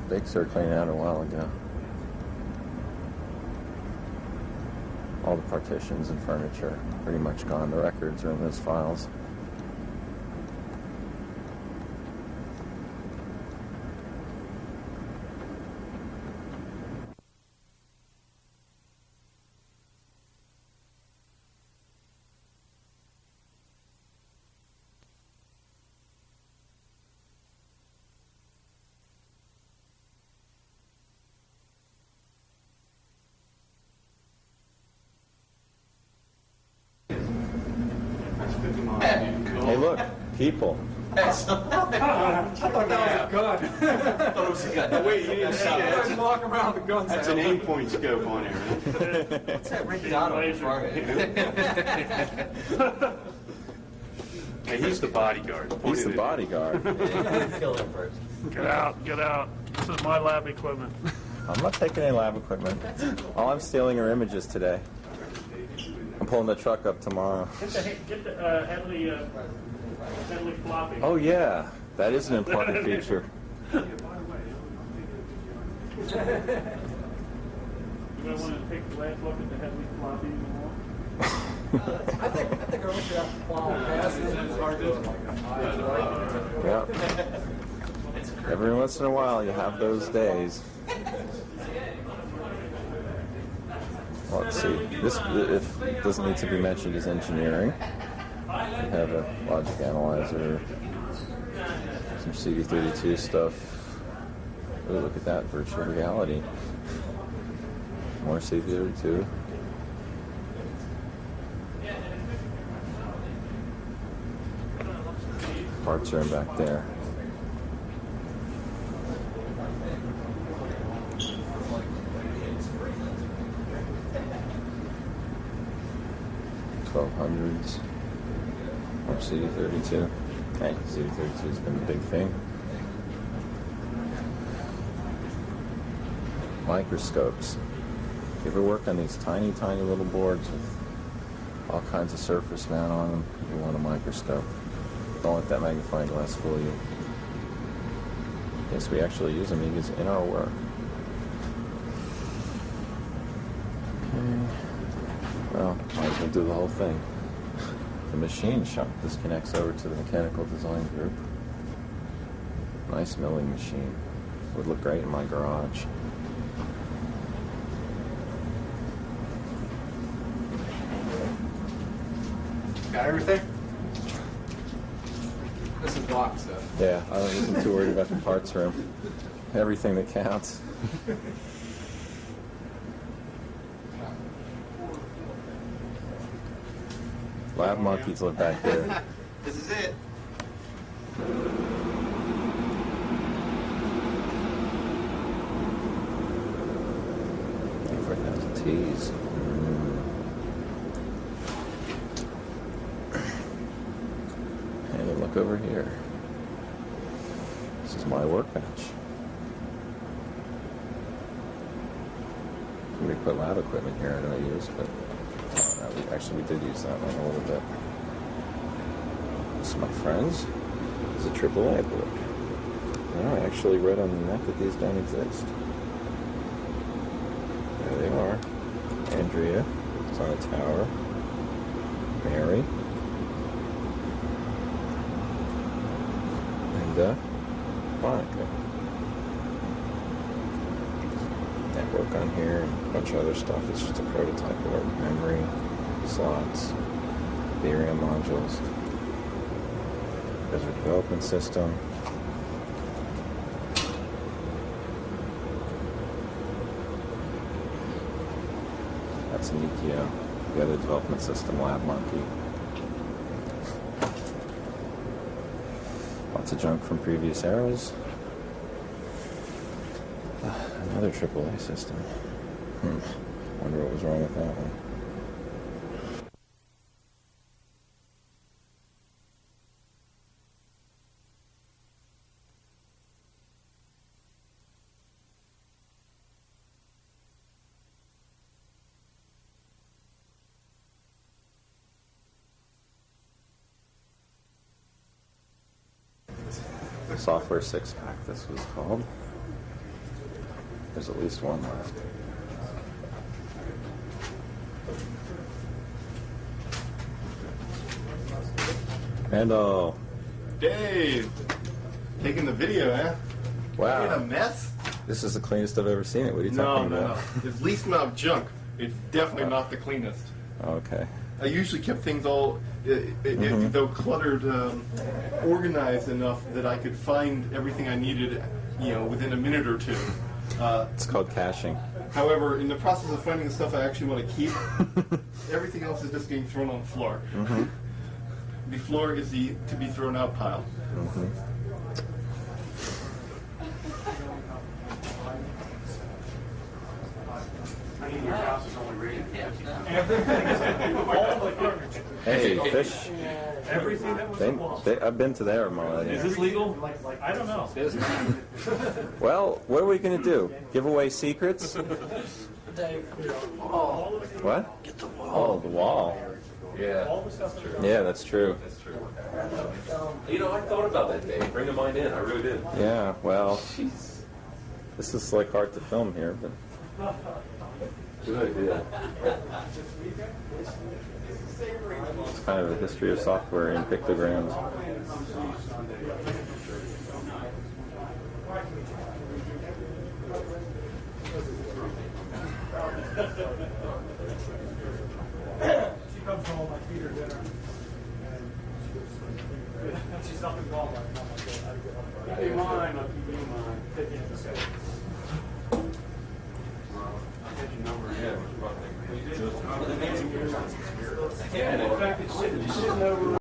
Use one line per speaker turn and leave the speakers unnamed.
They started cleaning out a while ago. All the partitions and furniture pretty much gone. The records are in those files. Hey, look, people.
I thought that was a gun.
I thought it was a gun.
Wait, you didn't see it? I was walking around with guns.
That's an aim-point scope on it, right?
What's that Rick Donald for?
Hey, he's the bodyguard.
He's the bodyguard.
Kill him first.
Get out, get out. This is my lab equipment.
I'm not taking any lab equipment. All I'm stealing are images today. I'm pulling the truck up tomorrow.
Get the Headley floppy.
Oh, yeah. That is an important feature.
You might want to take the last look at the Headley floppy in the wall.
I think I wish you have to follow past
Yeah. Every once in a while, you have those days. Well, let's see. This, if it doesn't need to be mentioned, is engineering. We have a logic analyzer, some CD32 stuff. Oh, look at that, virtual reality. More CD32. Parts are in back there. $1200s. Or CD32. Hey, CD32 has been a big thing. Microscopes. You ever work on these tiny, tiny little boards with all kinds of surface mount on them? You want a microscope. Don't let that magnifying glass fool you. Yes, we actually use them in our work. Okay. Well, might as well do the whole thing. The machine shop. This connects over to the mechanical design group. Nice milling machine. Would look great in my garage.
Got everything? This is block stuff.
Yeah, I wasn't too worried about the parts room. Everything that counts. Lab monkeys look back there.
This is it.
T's. And then look over here. This is my workbench. We put lab equipment here I don't use, but we did use that one a little bit. This is my friends. This is a AAA board. No, I actually read on the net that these don't exist. There they are. Andrea, it's on a tower. Mary. And Monica. Network on here and a bunch of other stuff. It's just a prototype work. Memory, slots, VRAM modules. There's our development system. That's an EKO, the other development system, Lab Monkey. Lots of junk from previous eras. Another AAA system. Wonder what was wrong with that one. Software 6-pack, this was called. There's at least one left. Randall.
Dave, taking the video, eh?
Wow.
In a mess?
This is the cleanest I've ever seen it. What are you
No,
talking
no,
about?
no. It's least amount of junk. It's definitely not the cleanest.
Okay.
I usually kept things all, though cluttered, organized enough that I could find everything I needed, within a minute or two.
It's called caching.
However, in the process of finding the stuff I actually want to keep, everything else is just getting thrown on the floor.
Mm-hmm.
The floor is the to be thrown out pile.
Mm-hmm.
I mean, your house is only rated 50.
All the furniture.
Hey, fish.
Everything that was involved.
I've been to there already.
Is this legal? I don't know.
Well, what are we going to do? Give away secrets?
Dave.
What? Get the wall. Oh, the wall.
Yeah,
All the stuff.
Yeah, that's true.
that's true. You know, I thought about that day. Bringing mine in, I really did.
Yeah, well, this is like hard to film here, but
Good idea.
it's kind of a history of software in pictograms.
She comes home, I feed her dinner, and she's up in Walmart. And I'm like, I get up.
Keep in mind, I'll keep you in mind.
Take it in the second.
I'll get your number.
Yeah,
Yeah, and in fact, it should know.